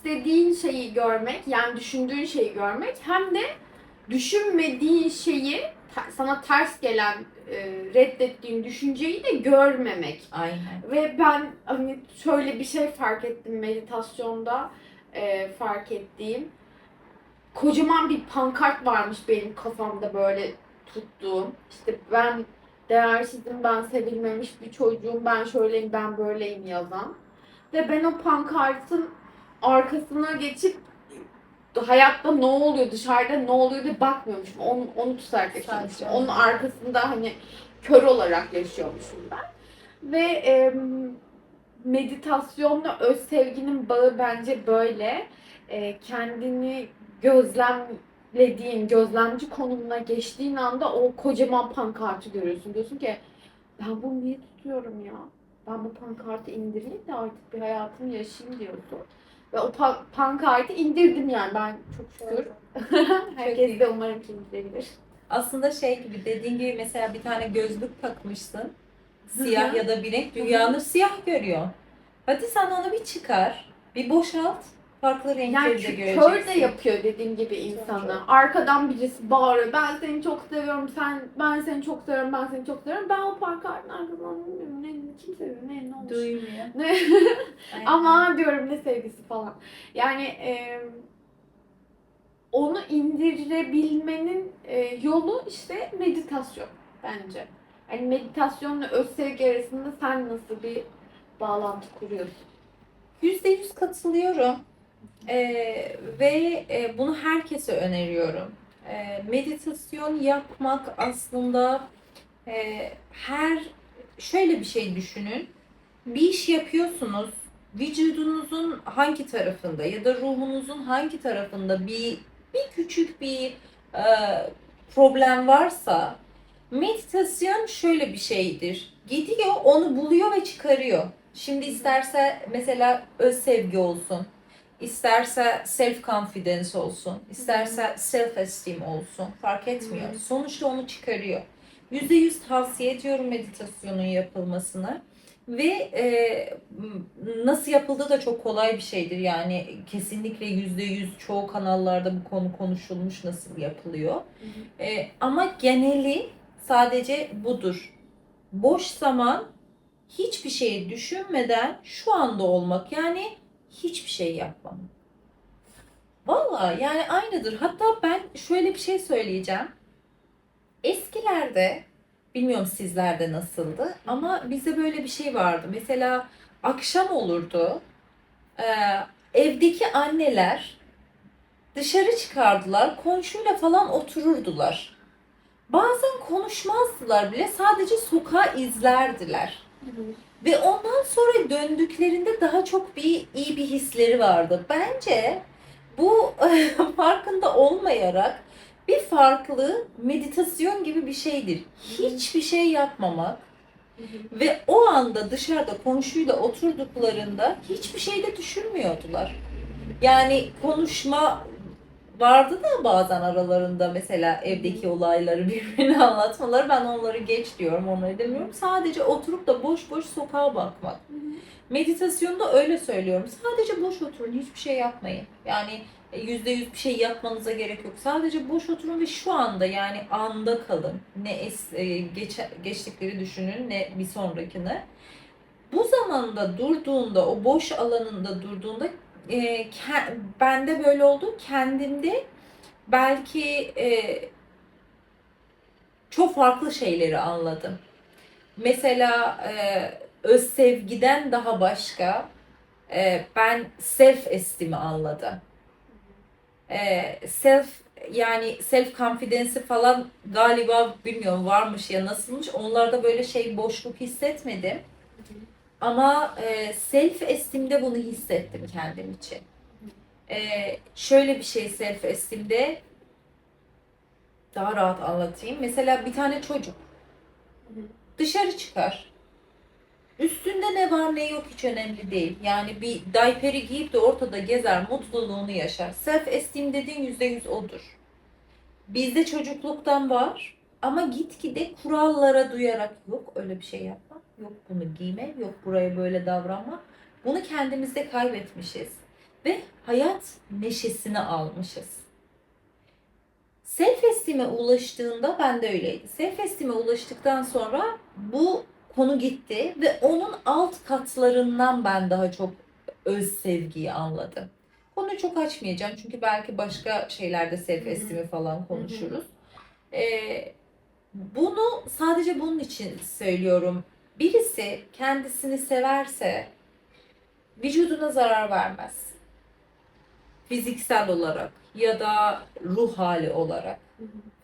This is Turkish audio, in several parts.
istediğin şeyi görmek, yani düşündüğün şeyi görmek, hem de düşünmediğin şeyi, sana ters gelen, reddettiğin düşünceyi de görmemek. Aynen. Ve ben hani şöyle bir şey fark ettim meditasyonda, fark ettiğim. Kocaman bir pankart varmış benim kafamda böyle tuttuğum. İşte ben değersizim, ben sevilmemiş bir çocuğum, ben şöyleyim, ben böyleyim yazan. Ve ben o pankartın arkasına geçip hayatta ne oluyor, dışarıda ne oluyor diye bakmıyormuşum. Onu tutarak yaşıyormuşum. Onun arkasında hani kör olarak yaşıyormuşum ben. Ve meditasyonla öz sevginin bağı bence böyle. Kendini gözlemlediğin, gözlemci konumuna geçtiğin anda o kocaman pankartı görüyorsun. Diyorsun ki ben bunu niye tutuyorum ya? Ben bu pankartı indireyim de artık bir hayatımı yaşayayım diyorsun. Ve o pankartı indirdim yani ben, çok şükür. Herkes de umarım ki indirebilir. Aslında şey gibi, dediğin gibi, mesela bir tane gözlük takmışsın. Siyah ya da bir renk, dünyanı siyah görüyor. Hadi sen onu bir çıkar, bir boşalt, farklı Yani renkleri de kör de göreceksin. yapıyor dediğim gibi insanı. Çok. Arkadan birisi bağırıyor. Ben seni çok seviyorum. Ben seni çok seviyorum. Ben seni çok seviyorum. Ben o pankartın arkasından bilmiyorum. Kim seviyor? Ne olmuş? Duymuyor. Ne? Ama diyorum ne sevgisi falan. Yani onu indirebilmenin yolu işte meditasyon bence. Yani meditasyonla öz sevgi arasında sen nasıl bir bağlantı kuruyorsun? %100 katılıyorum. Ve bunu herkese öneriyorum. Meditasyon yapmak aslında, her şöyle bir şey düşünün. Bir iş yapıyorsunuz. Vücudunuzun hangi tarafında ya da ruhunuzun hangi tarafında bir küçük bir e, problem varsa, meditasyon şöyle bir şeydir. Gidiyor, onu buluyor ve çıkarıyor. Şimdi isterse mesela öz sevgi olsun, isterse self confidence olsun, isterse self esteem olsun, fark etmiyor. Sonuçta onu çıkarıyor. %100 tavsiye ediyorum meditasyonun yapılmasını. Ve nasıl yapıldığı da çok kolay bir şeydir. Yani kesinlikle %100 çoğu kanallarda bu konu konuşulmuş, nasıl yapılıyor. Ama geneli sadece budur. Boş zaman, hiçbir şeyi düşünmeden şu anda olmak, yani hiçbir şey yapmamak. Vallahi yani aynıdır. Hatta ben şöyle bir şey söyleyeceğim. Eskilerde, bilmiyorum sizlerde nasıldı, ama bizde böyle bir şey vardı. Mesela akşam olurdu. Ee, Evdeki anneler dışarı çıkardılar, komşuyla falan otururdular. Bazen konuşmazdılar bile, sadece sokağı izlerdiler. Ve ondan sonra döndüklerinde daha çok iyi bir hisleri vardı. Bence bu farkında olmayarak bir farklı meditasyon gibi bir şeydir. Hiçbir şey yapmamak ve o anda dışarıda komşuyla oturduklarında hiçbir şey de düşünmüyordular. Yani konuşma vardı da bazen aralarında, mesela evdeki olayları birbirine anlatmaları, ben onları geç diyorum, onları demiyorum. Sadece oturup da boş boş sokağa bakmak. Meditasyonda öyle söylüyorum. Sadece boş oturun, hiçbir şey yapmayın. Yani %100 bir şey yapmanıza gerek yok. Sadece boş oturun ve şu anda, yani anda kalın. Ne geçtikleri düşünün, ne bir sonrakini. Bu zamanda durduğunda, o boş alanında durduğunda, bende böyle oldu. Kendimde belki çok farklı şeyleri anladım. Mesela öz sevgiden daha başka, ben self esteem'i anladım. Self, yani self confidence'i falan galiba, bilmiyorum varmış ya nasılmış. Onlarda böyle şey, boşluk hissetmedim. Ama self esteem'de bunu hissettim kendim için. Şöyle bir şey, self esteem'de daha rahat anlatayım. Mesela bir tane çocuk dışarı çıkar. Üstünde ne var ne yok hiç önemli değil. Yani bir diaper'i giyip de ortada gezer, mutluluğunu yaşar. Self esteem dediğin %100 odur. Bizde çocukluktan var ama gitgide kurallara duyarak, yok öyle bir şey yapma, yok bunu giyme, yok buraya böyle davranma. Bunu kendimizde kaybetmişiz. ve hayat neşesini almışız. Self-esteem'e ulaştığında ben de öyleydi. Self-esteem'e ulaştıktan sonra bu konu gitti ve onun alt katlarından ben daha çok öz sevgiyi anladım. Konuyu çok açmayacağım çünkü belki başka şeylerde self-esteem'i falan konuşuruz. Bunu sadece bunun için söylüyorum. Birisi kendisini severse vücuduna zarar vermez. Fiziksel olarak ya da ruh hali olarak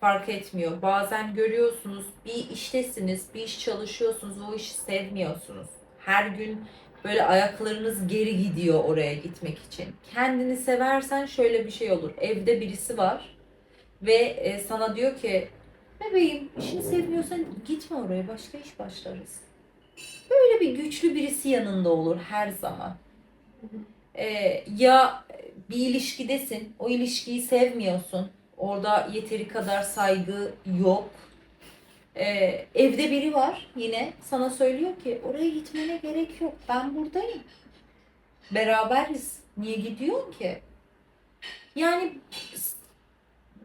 fark etmiyor. Bazen görüyorsunuz bir iştesiniz, bir iş çalışıyorsunuz, o işi sevmiyorsunuz. Her gün böyle ayaklarınız geri gidiyor oraya gitmek için. Kendini seversen şöyle bir şey olur. Evde birisi var ve sana diyor ki bebeğim işini sevmiyorsan gitme oraya, başka iş başlarız. Böyle bir güçlü birisi yanında olur her zaman. Ya bir ilişkidesin, o ilişkiyi sevmiyorsun. Orada yeteri kadar saygı yok. Evde biri var yine sana söylüyor ki oraya gitmene gerek yok. Ben buradayım. Beraberiz. Niye gidiyorsun ki? Yani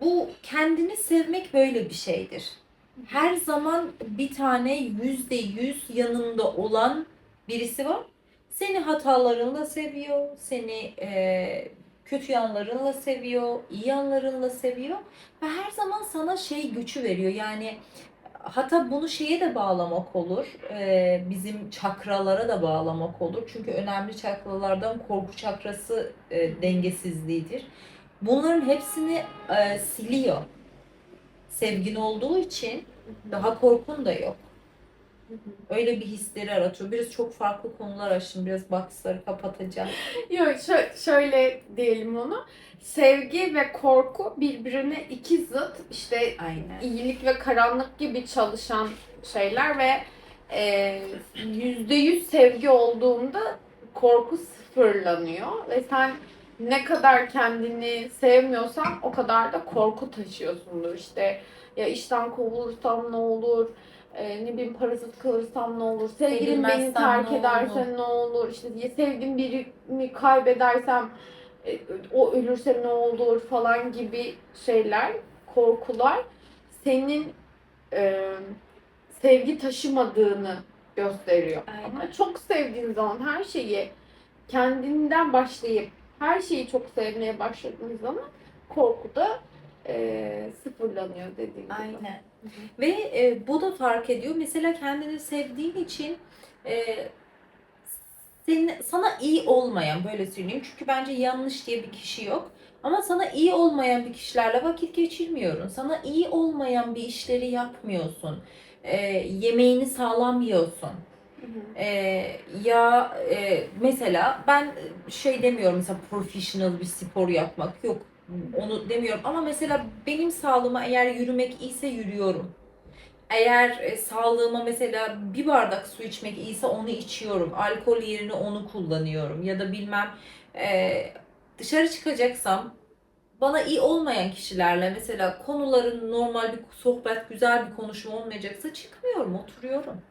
bu kendini sevmek böyle bir şeydir. Her zaman bir tane %100 yanında olan birisi var. Seni hatalarınla seviyor, seni kötü yanlarınla seviyor, iyi yanlarınla seviyor ve her zaman sana şey gücü veriyor. Yani hatta bunu şeye de bağlamak olur, bizim çakralara da bağlamak olur. Çünkü önemli çakralardan korku çakrası dengesizliğidir. Bunların hepsini siliyor. Sevgin olduğu için daha korkun da yok. Öyle bir hisleri aratıyor. Biraz çok farklı konular açtım. Biraz boxları kapatacağım. Yok şöyle diyelim onu. Sevgi ve korku birbirine iki zıt. İşte Aynen. iyilik ve karanlık gibi çalışan şeyler ve %100 sevgi olduğunda korku sıfırlanıyor. Ve sen ne kadar kendini sevmiyorsan o kadar da korku taşıyorsundur. İşte ya işten kovulursam ne olur? Ne bileyim parasız kalırsam ne olur? Sevgilim beni Sevilmezsem terk ne ederse olur? ne olur? İşte ya sevdiğim birini kaybedersem o ölürse ne olur falan gibi şeyler, korkular senin e, sevgi taşımadığını gösteriyor. Aynen. Ama çok sevdiğin zaman her şeyi kendinden başlayıp her şeyi çok sevmeye başladığın zaman korku da sıfırlanıyor dediğim gibi. Aynen. Ve bu da fark ediyor. Mesela kendini sevdiğin için e, sana iyi olmayan, böyle söyleyeyim. Çünkü bence yanlış diye bir kişi yok. Ama sana iyi olmayan bir kişilerle vakit geçirmiyorsun. Sana iyi olmayan bir işleri yapmıyorsun. Yemeğini sağlamıyorsun. Mesela ben şey demiyorum, mesela professional bir spor yapmak yok, onu demiyorum ama mesela benim sağlığıma eğer yürümek iyiyse yürüyorum. Eğer sağlığıma mesela bir bardak su içmek iyiyse onu içiyorum. Alkol yerine onu kullanıyorum. Ya da bilmem dışarı çıkacaksam bana iyi olmayan kişilerle mesela konuların normal bir sohbet, güzel bir konuşma olmayacaksa çıkmıyorum, oturuyorum.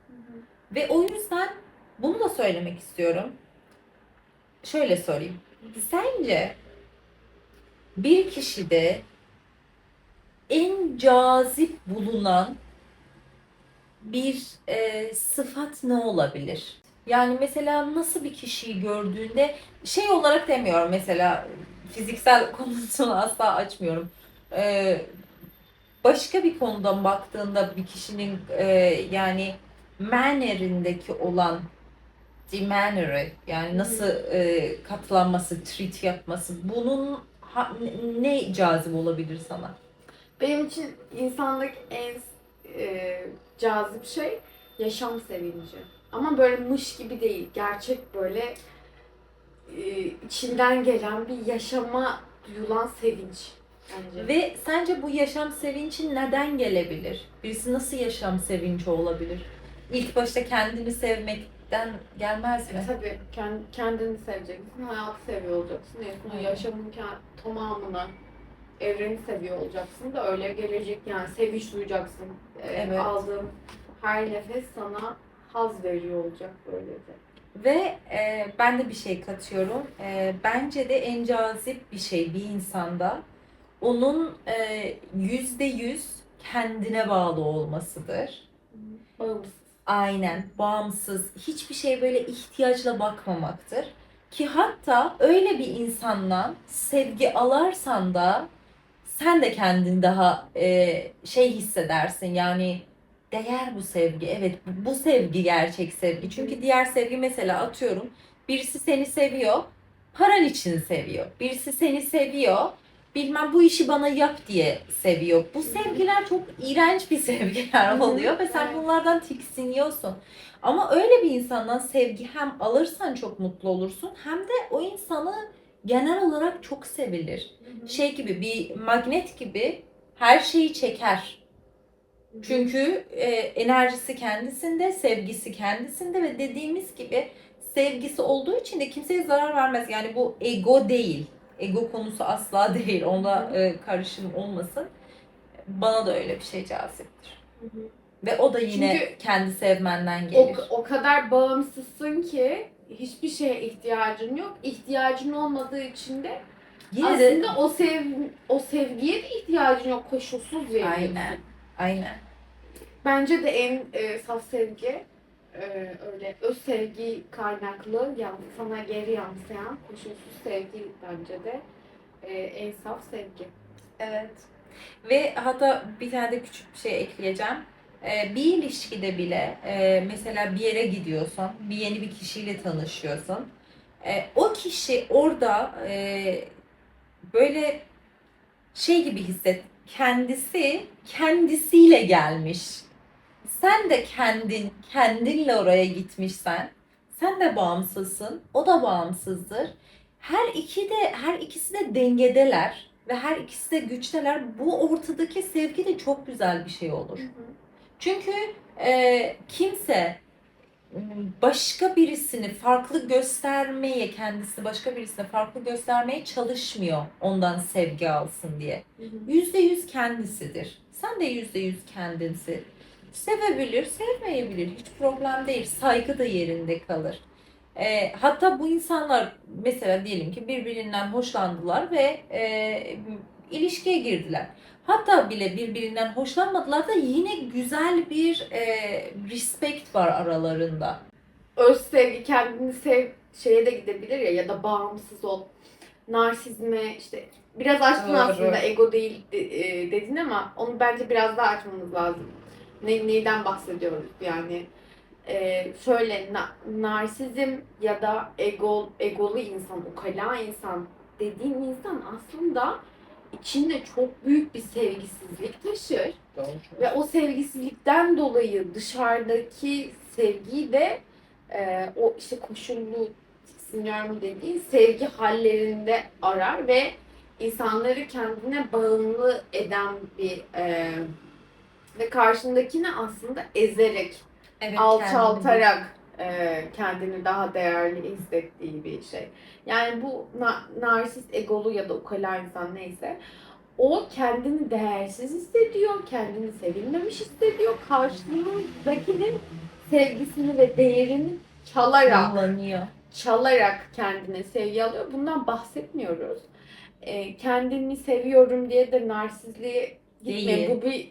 Ve o yüzden bunu da söylemek istiyorum. Şöyle söyleyeyim. Sence bir kişide en cazip bulunan bir sıfat ne olabilir? Yani mesela nasıl bir kişiyi gördüğünde şey olarak demiyorum, mesela fiziksel konusunu asla açmıyorum. E, Başka bir konudan baktığında bir kişinin yani mannerindeki olan demeanor'ı, yani nasıl katlanması, treat yapması, bunun ne cazip olabilir sana? Benim için insandaki en cazip şey yaşam sevinci. Ama böyle mış gibi değil. Gerçek böyle içinden gelen bir yaşama duyulan sevinç bence. Ve sence bu yaşam sevinci neden gelebilir? Birisi nasıl yaşam sevinci olabilir? İlk başta kendini sevmekten gelmez mi? Tabii kendini seveceksin, hayatı seviyor olacaksın. En son yaşamın tamamını, evreni seviyor olacaksın da öyle gelecek, yani sevinç duyacaksın. Evet. Aldığın her nefes sana haz veriyor olacak böylece. Ve ben de bir şey katıyorum. Bence de en cazip bir şey bir insanda onun %100 kendine bağlı olmasıdır. Bağımsız. Aynen, bağımsız, hiçbir şey böyle ihtiyaçla bakmamaktır. Ki hatta öyle bir insandan sevgi alarsan da sen de kendini daha şey hissedersin. Yani değer bu sevgi. Evet, bu sevgi gerçek sevgi. Çünkü diğer sevgi, mesela atıyorum, birisi seni seviyor, paran için seviyor. Birisi seni seviyor, bilmem bu işi bana yap diye seviyor. Bu sevgiler çok iğrenç bir sevgiler Hı hı, oluyor ve sen evet. bunlardan tiksiniyorsun. Ama öyle bir insandan sevgi hem alırsan çok mutlu olursun, hem de o insanı genel olarak çok sevilir. Şey gibi, bir magnet gibi her şeyi çeker. Çünkü enerjisi kendisinde, sevgisi kendisinde ve dediğimiz gibi sevgisi olduğu için de kimseye zarar vermez. Yani bu ego değil. Ego konusu asla değil. Onda karışım olmasın. Bana da öyle bir şey caziptir. Ve o da yine Çünkü kendi sevmenden o, gelir. o kadar bağımsızsın ki hiçbir şeye ihtiyacın yok. İhtiyacın olmadığı için de Yine de aslında o sevgiye de ihtiyacın yok. Koşulsuz veriyorsun. aynen. Aynen. Bence de en saf sevgi öyle öz sevgi kaynaklı, yani sana geri yansıyan koşulsuz sevgi bence de en saf sevgi. Evet. Ve hatta bir tane de küçük bir şey ekleyeceğim. Bir ilişkide bile mesela bir yere gidiyorsan, bir yeni bir kişiyle tanışıyorsun. O kişi orada böyle şey gibi hisset. Kendisi kendisiyle gelmiş. Sen de kendinle oraya gitmişsen, sen de bağımsızsın, o da bağımsızdır. Her ikisi de dengedeler ve her ikisi de güçteler. Bu ortadaki sevgi de çok güzel bir şey olur. Çünkü kimse başka birisini farklı göstermeye, kendisi başka birisine farklı göstermeye çalışmıyor ondan sevgi alsın diye. %100 kendisidir. Sen de %100 kendinsin. Sevebilir, sevmeyebilir. Hiç problem değil. Saygı da yerinde kalır. Hatta bu insanlar mesela diyelim ki birbirinden hoşlandılar ve ilişkiye girdiler. Hatta bile birbirinden hoşlanmadılar da yine güzel bir respect var aralarında. Öz sevgi, kendini sev şeye de gidebilir ya da bağımsız ol. Narsizme işte biraz açtın Doğru. aslında, ego değil dedin ama onu bence biraz daha açmamız lazım. Neyden bahsediyoruz yani? Şöyle narsizm ya da egolu insan, ukala insan dediğin insan aslında içinde çok büyük bir sevgisizlik taşır. Doğru. Ve o sevgisizlikten dolayı dışarıdaki sevgiyi de o işte koşullu tiksiniyorum dediği sevgi hallerinde arar ve insanları kendine bağımlı eden bir ve karşındakini aslında ezerek, Evet, alçaltarak kendini daha değerli hissettiği bir şey. Yani bu narsist, egolu ya da ukala insan neyse, o kendini değersiz hissediyor, kendini sevilmemiş hissediyor. Karşısındakinin sevgisini ve değerini kullanıyor. çalarak kendine sevgi alıyor. Bundan bahsetmiyoruz. Kendini seviyorum diye de narsizliğe gitmeyin. Değil. Bu bir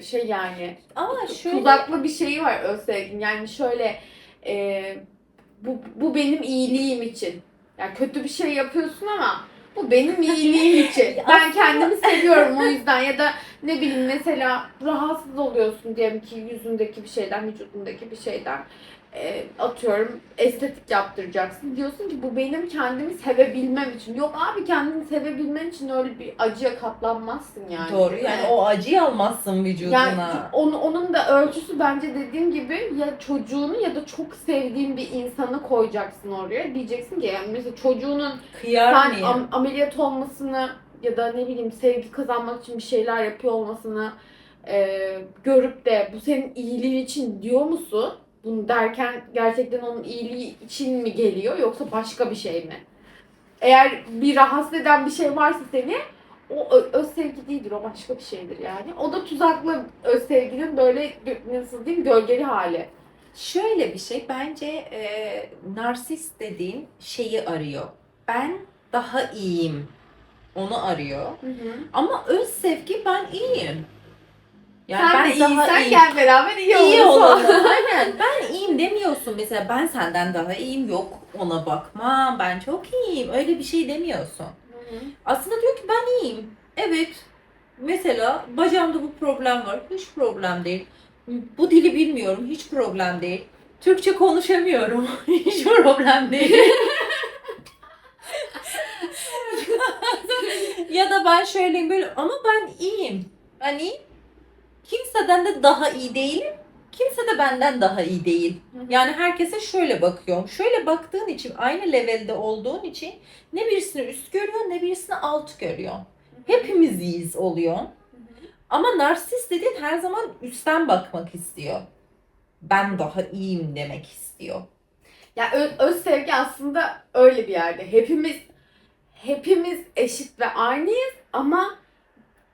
şey yani. Ama şöyle Tuzaklı bir şeyi var öz sevginin. Yani şöyle bu benim iyiliğim için. Yani kötü bir şey yapıyorsun ama bu benim iyiliğim için. Ben kendimi seviyorum o yüzden, ya da ne bileyim mesela rahatsız oluyorsun diyelim ki yüzündeki bir şeyden, vücudundaki bir şeyden. Atıyorum estetik yaptıracaksın. Diyorsun ki bu benim kendimi sevebilmem için. Yok abi, kendini sevebilmen için öyle bir acıya katlanmazsın yani. doğru, yani o acıyı almazsın vücuduna. Yani onun da ölçüsü bence dediğim gibi ya çocuğunu ya da çok sevdiğin bir insanı koyacaksın oraya. Diyeceksin ki yani mesela çocuğunun Kıyar sen mıyım? ameliyat olmasını ya da ne bileyim sevgi kazanmak için bir şeyler yapıyor olmasını görüp de bu senin iyiliğin için diyor musun? Bunu derken gerçekten onun iyiliği için mi geliyor yoksa başka bir şey mi? Eğer bir rahatsız eden bir şey varsa seni, o öz sevgi değildir, o başka bir şeydir yani. O da tuzaklı öz sevginin böyle nasıl diyeyim gölgeli hali. Şöyle bir şey, bence narsist dediğin şeyi arıyor. Ben daha iyiyim, onu arıyor. Hı hı. Ama öz sevgi, ben iyiyim. Yani Sen ben de daha iyiysen iyi. gel beraber iyi İyi oluruz falan. olalım. Aynen. Ben iyiyim demiyorsun mesela. Ben senden daha iyiyim. Yok, ona bakma. Ben çok iyiyim. Öyle bir şey demiyorsun. Hı hı. Aslında diyor ki ben iyiyim. Evet. Mesela bacağımda bu problem var. Hiç problem değil. Bu dili bilmiyorum. Hiç problem değil. Türkçe konuşamıyorum. Hiç problem değil. Ya da ben şöyleyim böyle ama ben iyiyim. Ben iyiyim. Kimseden de daha iyi değilim. Kimse de benden daha iyi değil. Yani herkese şöyle bakıyorum. Şöyle baktığın için, aynı levelde olduğun için ne birisini üst görüyor ne birisini alt görüyor. Hepimiz iyiyiz oluyor. Ama narsist dediğin her zaman üstten bakmak istiyor. Ben daha iyiyim demek istiyor. Ya öz sevgi aslında öyle bir yerde. Hepimiz eşit ve aynıyız ama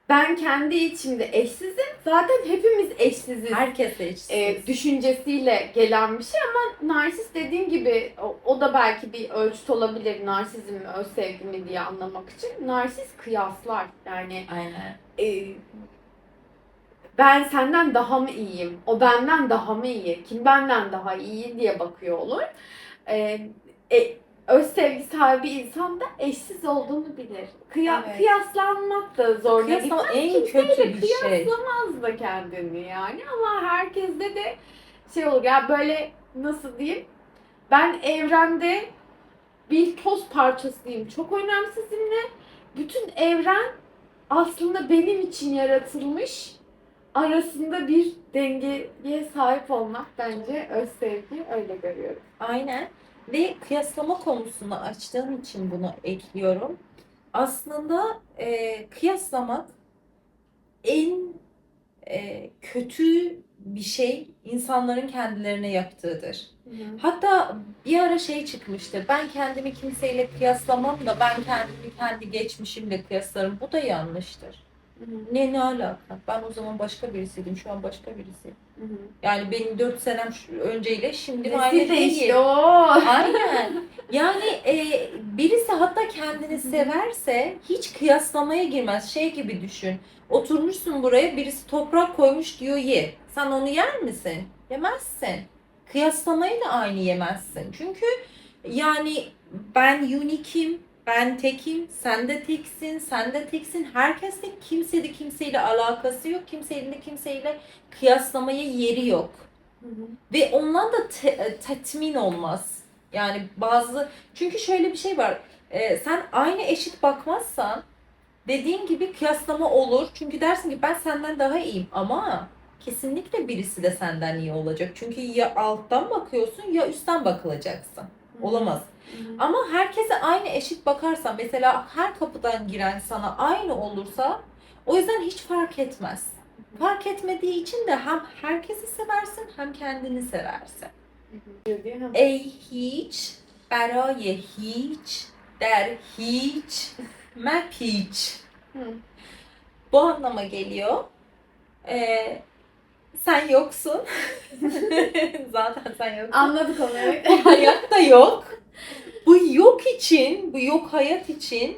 ben kendi içimde eşsizim. Zaten hepimiz eşsiziz. Herkes eşsiz. Düşüncesiyle gelen bir şey ama narsist dediğin gibi o da belki bir ölçüt olabilir. Narsizm mi, öz sevgi mi diye anlamak için. Narsist kıyaslar. Yani Aynen. ben senden daha mı iyiyim? O benden daha mı iyi? Kim benden daha iyi diye bakıyor olur. E, öz sevgi sahibi insan da eşsiz olduğunu bilir. Evet. Kıyaslanmak da zoruna Kıyaslama gitmez. en Kimseyle kötü bir şey. kıyaslamaz da kendini yani. Ama herkeste de şey olur ya, böyle nasıl diyeyim? Ben evrende bir toz parçasıyım. Çok önemsizimle. Bütün evren aslında benim için yaratılmış, arasında bir dengeye sahip olmak bence öz sevgi, öyle görüyorum. Aynen. Ve kıyaslama konusunu açtığım için bunu ekliyorum. Aslında kıyaslamak en kötü bir şey insanların kendilerine yaptığıdır. Hatta bir ara şey çıkmıştı. Ben kendimi kimseyle kıyaslamam da ben kendimi kendi geçmişimle kıyaslarım. Bu da yanlıştır. Ne alaka? Ben o zaman başka birisiydim. Şu an başka birisiyim. Yani benim 4 senem önceyle şimdi aynı Nesil değil. değişti o. Aynen. Yani birisi hatta kendini severse hiç kıyaslamaya girmez. Şey gibi düşün. Oturmuşsun buraya, birisi toprak koymuş diyor ye. Sen onu yer misin? Yemezsin. Kıyaslamayı da aynı yemezsin. Çünkü yani ben unikim, ben tekim, sen de teksin, sen de teksin. Herkes tek, kimse de kimseyle alakası yok. Kimsenin de kimseyle kıyaslamaya yeri yok. Ve ondan da tatmin olmaz. Yani çünkü şöyle bir şey var. Sen aynı eşit bakmazsan dediğin gibi kıyaslama olur. Çünkü dersin ki ben senden daha iyiyim ama kesinlikle birisi de senden iyi olacak. Çünkü ya alttan bakıyorsun ya üstten bakılacaksın. Olamaz. Ama herkese aynı eşit bakarsan, mesela her kapıdan giren sana aynı olursa, o yüzden hiç fark etmez. Fark etmediği için de hem herkesi seversin hem kendini seversin. Ey hiç, برای hiç, der hiç, map hiç. Bu anlama geliyor. Sen yoksun. Zaten sen yoksun. Anladık onu, evet. Bu hayat da yok. Bu yok için, bu yok hayat için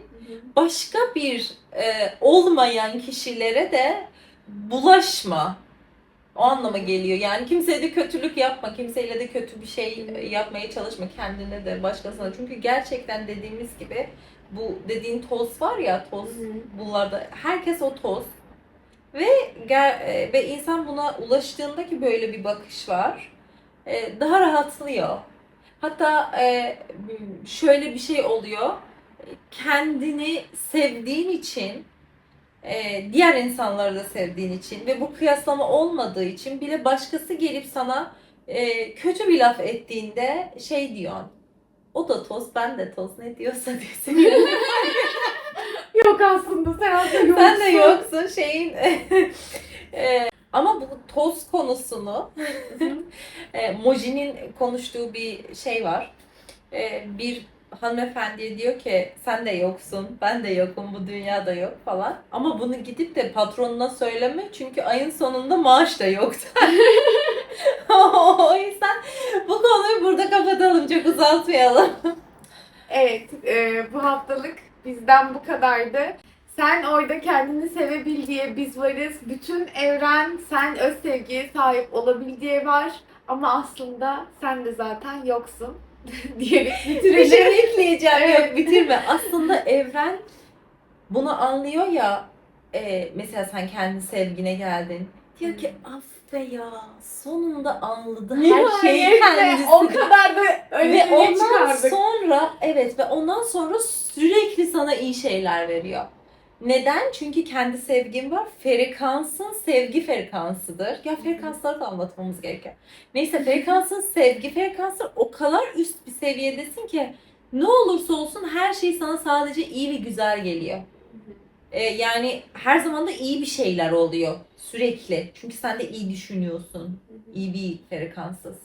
başka bir olmayan kişilere de bulaşma. O anlama geliyor. Yani kimseye de kötülük yapma. Kimseyle de kötü bir şey yapmaya çalışma. Kendine de başkasına. Çünkü gerçekten dediğimiz gibi bu dediğin toz var ya, toz bunlarda. Herkes o toz. Ve insan buna ulaştığında ki böyle bir bakış var. Daha rahatlıyor. Hatta şöyle bir şey oluyor. Kendini sevdiğin için, diğer insanları da sevdiğin için ve bu kıyaslama olmadığı için bile başkası gelip sana kötü bir laf ettiğinde şey diyorsun. O da toz, ben de toz. Ne diyorsa desin. Yok aslında, sen aslında yoksun. Sen de yoksun şeyin. Ama bu toz konusunu Moji'nin konuştuğu bir şey var. Bir hanımefendiye diyor ki sen de yoksun, ben de yokum, bu dünyada yok falan. Ama bunu gidip de patronuna söyleme çünkü ayın sonunda maaş da yoktu. O yüzden bu konuyu burada kapatalım. Çok uzatmayalım. Evet, bu haftalık bizden bu kadardı. Sen orada kendini sevebil diye biz varız. Bütün evren sen öz sevgiye sahip olabil diye var. Ama aslında sen de zaten yoksun diyerek Bir şey bitirelim. ekleyeceğim. Evet. Yok, bitirme. Aslında evren bunu anlıyor ya. Mesela sen kendi sevgine geldin. Diyor ki affe ya, sonunda anladı her şeyi Nihayetle kendisi. o kadar da Ve önemli ondan çıkardık. sonra ve ondan sonra sürekli sana iyi şeyler veriyor. Neden? Çünkü kendi sevgin var. Frekansın sevgi frekansıdır. Ya frekansları da anlatmamız gerekiyor. Neyse, frekansın sevgi frekansı o kadar üst bir seviyedesin ki ne olursa olsun her şey sana sadece iyi ve güzel geliyor. Yani her zaman da iyi bir şeyler oluyor sürekli. Çünkü sen de iyi düşünüyorsun. İyi bir frekanssın.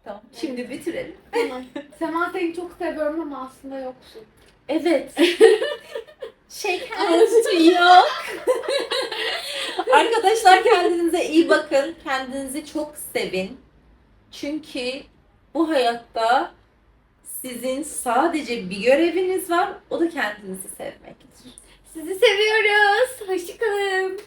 Tamam. Şimdi bitirelim. Tamam. Sema, seni çok seviyorum ama aslında yoksun. Evet. Yok. Arkadaşlar, kendinize iyi bakın. Kendinizi çok sevin. Çünkü bu hayatta sizin sadece bir göreviniz var. O da kendinizi sevmektir. Sizi seviyoruz. Hoşçakalın.